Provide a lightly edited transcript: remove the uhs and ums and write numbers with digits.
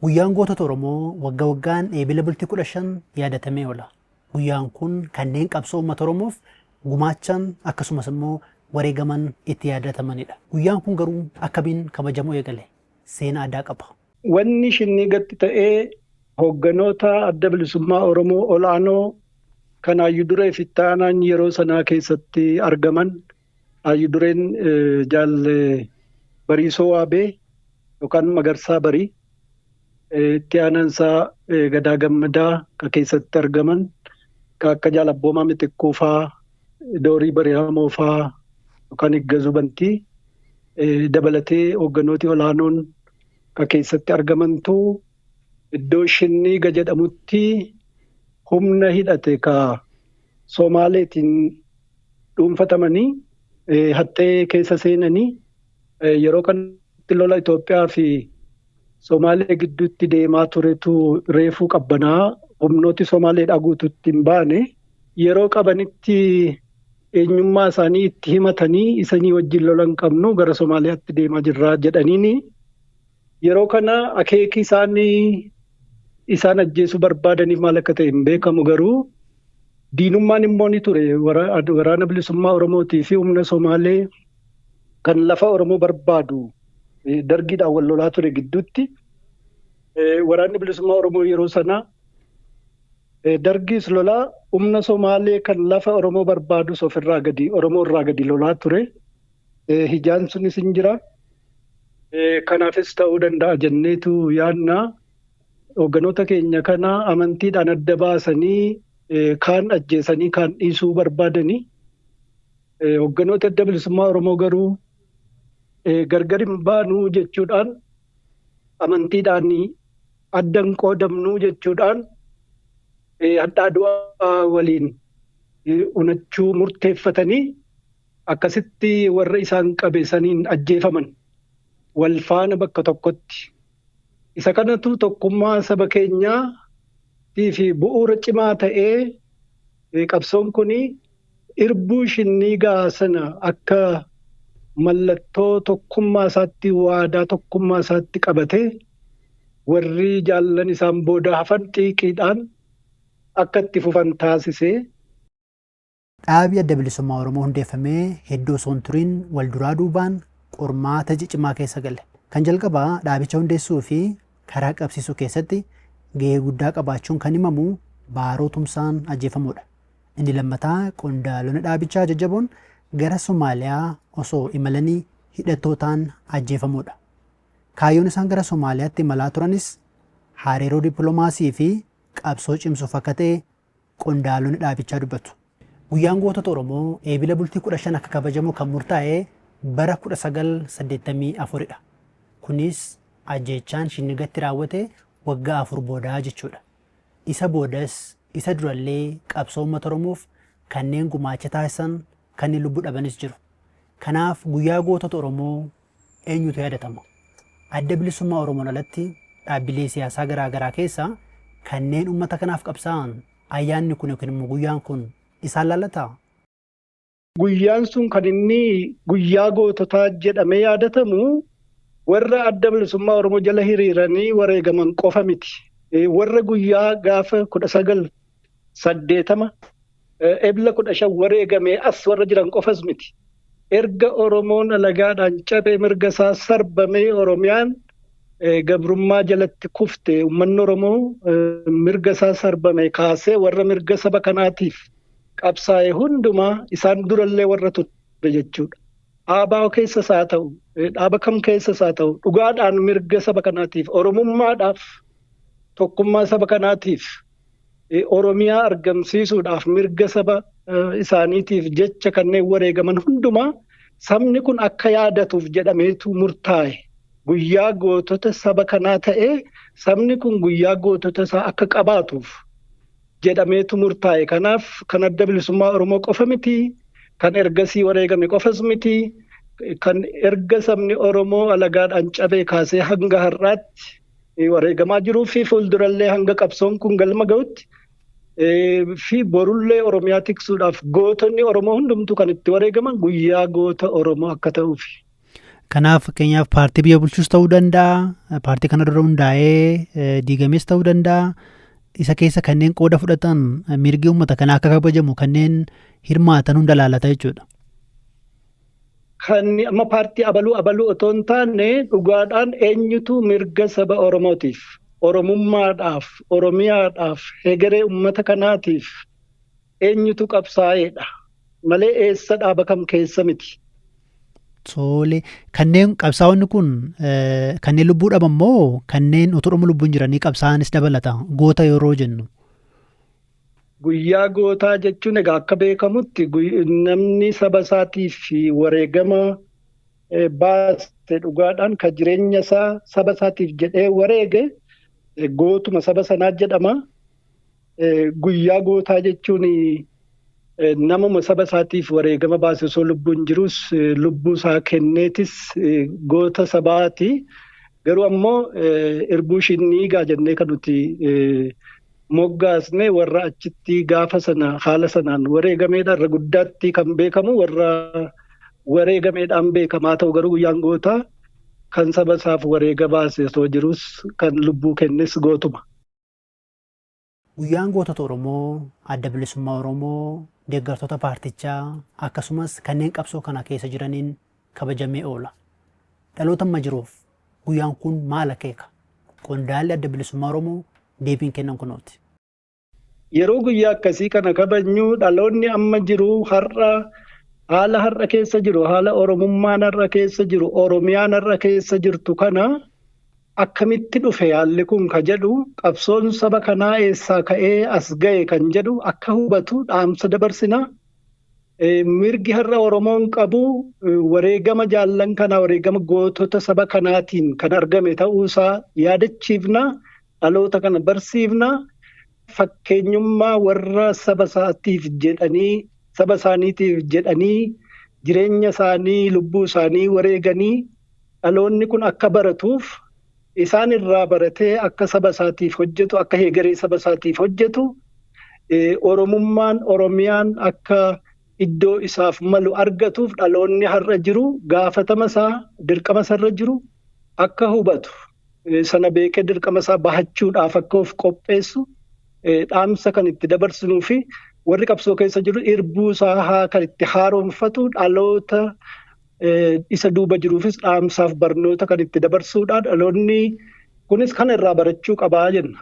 Guyyaan gootota Oromoo waggaa waggaan eebila bultii 15 yaadatamee oola. Guyyaan kun kanneen qabsoo uummata Oromoof gumaachan akkasumas immoo wareegaman itti yaadatamanidha. Guyyaan kun garuu akkamiin kabajamuu eegale? Seenaa addaa qaba. Wanni shinni gatti ta'ee hoogganoota adda bilisummaa Oromoo olaanoo kan Hayyuu Duree fi Itti Aanaan yeroo sanaa keessatti argaman Hayyuu Dureen Jaalle Bariisoo Waabee yookaan Magarsaa Barii, Itti Aanansaa Gadaa Gammadaa kan keessatti argaman kan akka Jaal Abboomaa Mitikkuu fa'aa, Doorii Barihamoo fa'aa yookaan Iggazuu Bantii dabalatee hoogganooti olaanoon kan keessatti argamantu iddoo Shinnii jedhamutti humna hidhate ka Somaaleetiin dhuunfatamanii hattee keessa seenanii yeroo kanatti lola Itoophiyaa fi Somaalee gidduutti deemaa turetu reefuu qabbanaa humnooti Somaaleedhaa guutuutti hin baane yeroo qabanitti eenyummaa isaanii itti himatanii isanii wajjin lola hin qabnu gara Somaaliyaatti deemaa jirraa jedhaniini yeroo kana akeeki isaan ajjeesuu barbaadaniif maal akka ta'e hin beekamu garuu diinummaan immoo ni ture waraana bilisummaa Oromootii fi humna Somaalee kan lafa Oromoo barbaadu dargiidhaan wal lolaa ture gidduutti waraanni bilisummaa Oromoo yeroo sana dargiis lolaa humna Somaalee kan lafa Oromoo barbaadus ofirraa gadi Oromoo irraa gadi lolaa ture. Hijaan sunis hin jira. Kanaafis ta'uu danda'a jenneetu yaadna. Hoogganoota keenya kana amantiidhaan adda baasanii kaan ajjeesanii kaan dhiisuu barbaadanii. Hoogganoota adda bilisummaa Oromoo garuu gargar hin baanuu jechuudhaan amantiidhaan adda hin qoodamnuu jechuudhaan hadhaa du'aa waliin unachuu murteeffatanii akkasitti warra isaan qabeessaniin ajjeefaman wal faana bakka tokkotti. Isa kanatu tokkummaa saba keenyaa fi bu'uura cimaa ta'ee qabsoon kun irbuu Shinnii sana akka mallattoo tokkummaa isaatti waadaa tokkummaa isaatti qabatee warri jaallan isaan booda hafan xiiqiidhaan akka itti fufan taasisee. Dhaabii adda bilisummaa Oromoo hundeeffamee hedduu osoo hin turiin wal duraa duubaan qormaata cimaa keessa gale. Kan jalqabaa dhaabicha hundeessuu fi karaa qabsiisuu keessatti gahee guddaa qabaachuun kan himamu Baaroo Tumsaan ajjeefamuudha. Inni lammataa qondaalonni dhaabichaa jajjaboon gara Somaaliyaa osoo imalanii hidhattootaan ajjeefamuudha. Kaayyoon isaan gara Somaaliyaatti imalaa turanis hariiroo dippiloomaasii fi qabsoo cimsuuf akka ta'e qondaalonni dhaabichaa dubbatu. Guyyaan gootota Oromoo eebila bultii 15 akka kabajamu kan murtaa'e bara 1984dha. Kunis ajjeechaan Shinnigatti raawwate waggaa 4 boodaa jechuudha. Isa boodas isa durallee qabsoo uummata Oromoof kanneen gumaacha taasisan kanneen lubbuu dhabanis jiru. Kanaaf guyyaa gootota Oromoo eenyutu yaadatama? Adda bilisummaa Oromoon alatti dhaabbilee siyaasaa garaagaraa keessaa kanneen uummata kanaaf qabsaa'an ayyaanni kun yookiin immoo guyyaan kun isaan lallataa? Guyyaan sun kan inni guyyaa goototaa jedhamee yaadatamu warra adda bilisummaa Oromoo jala hiriiranii wareegaman qofa miti. Warra guyyaa gaafa 1980 ebla 15 wareegamee as warra jiran qofas miti. Erga Oromoon alagaadhaan cabee mirga isaa sarbamee Oromiyaan gabrummaa jalatti kufte uummanni Oromoo mirga isaa sarbame kaasee warra mirga saba kanaatiif qabsaa'e hundumaa isaan durallee warra ture jechuudha. Dhaabaa keessas haa ta'u, dhaaba kam keessas haa ta'u, dhugaadhaan mirga saba kanaatiif, Oromummaadhaaf, tokkummaa saba kanaatiif, Oromiyaa argamsiisuudhaaf mirga saba isaaniitiif jecha kanneen wareegaman hundumaa sabni kun akka yaadatuuf jedhameetu murtaa'e. Guyyaa gootota saba kanaa ta'ee sabni kun guyyaa gootota isaa akka qabaatuuf jedhameetu murtaa'e. Kanaaf kan adda bilisummaa Oromoo qofa miti, kan ergasii wareegame qofas miti, kan erga sabni Oromoo alagaadhaan cabee kaasee hanga har'aatti wareegamaa jiruu fi fuuldurallee hanga qabsoon kun galma ga'utti fi borullee Oromiyaa tiksuudhaaf gootonni Oromoo hundumtuu kan itti wareegaman guyyaa goota Oromoo akka ta'uufi. Kanaaf fakkeenyaaf paartii biyya bulchuus ta'uu danda'a, paartii kana dura hundaa'ee diigames ta'uu danda'a. Isa keessa kanneen qooda fudhatan mirgi uummata kanaa akka kabajamu kanneen hirmaatan hunda laallata jechuudha. Kan amma paartii abaluu otoo hin taane dhugaadhaan eenyutu mirga saba Oromootiif, Oromummaadhaaf, Oromiyaadhaaf, hegeree uummata kanaatiif eenyutu qabsaa'edha malee eessa dhaaba kam keessa miti. Tole kanneen qabsaa'onni kun kanneen lubbuu dhaban moo kanneen utuma lubbuun jiranii qabsaa'anis dabalata goota yeroo jennu? Guyyaa gootaa jechuun egaa akka beekamutti namni saba isaatiif wareegama baase dhugaadhaan kan jireenya isaa saba isaatiif jedhee wareege gootuma saba sanaa jedhama. Guyyaa gootaa jechuun namuma saba isaatiif wareegama baase osoo lubbuun jirus lubbuu isaa kenneetis goota sabaati. Garuu ammoo irbuu shinniigaa jennee kan nuti moggaasne warra achitti gaafa sana haala sanaan wareegameedha irra guddaatti kan beekamu warra wareegameedhaan beekamaa ta'u garuu guyyaan gootaa kan saba isaaf wareega baase osoo jirus kan lubbuu kennes gootuma. Guyyaan gootota Oromoo, adda bilisummaa Oromoo, deeggartoota paartichaa akkasumas kanneen qabsoo kana keessa jiraniin kabajamee oola. Dhaloota amma jiruuf guyyaan kun maal akeeka? Qondaalli adda bilisummaa Oromoo deebiin kennan kunooti. Yeroo guyyaa akkasii kana kabajnu dhaloonni amma jiru haala har'a keessa jiru, haala Oromummaan har'a keessa jiru, Oromiyaan har'a keessa jirtu kana akkamitti dhufe haalli kun ka jedhu qabsoon saba kanaa eessaa ka'ee as ga'e kan jedhu akka hubatu dhaamsa dabarsina. Mirgi har'a Oromoon qabu wareegama jaallan kanaa wareegama gootota saba kanaatiin kan argame ta'uusaa yaadachiifna, dhaloota kana barsiifna. Fakkeenyummaa warra saba isaaniitiif jedhanii jireenya isaanii lubbuu isaanii wareeganii dhaloonni kun akka baratuuf isaan irraa baratee akka saba isaatiif hojjetu akka hegeree saba isaatiif hojjetu Oromummaan Oromiyaan akka iddoo isaaf malu argatuuf dhaloonni har'a jiru gaafatama isaa dirqama isaarra jiru akka hubatu sana beekee dirqama isaa bahachuudhaaf akka of qopheessu. Dhaamsa kan itti dabarsinuu fi warri qabsoo keessa jiru irbuu isaa kan itti haaromfatu dhaloota isa duuba jiruufis dhaamsaaf barnoota kan itti dabarsuudha. Dhaloonni kunis kan irraa barachuu qabaa jenna.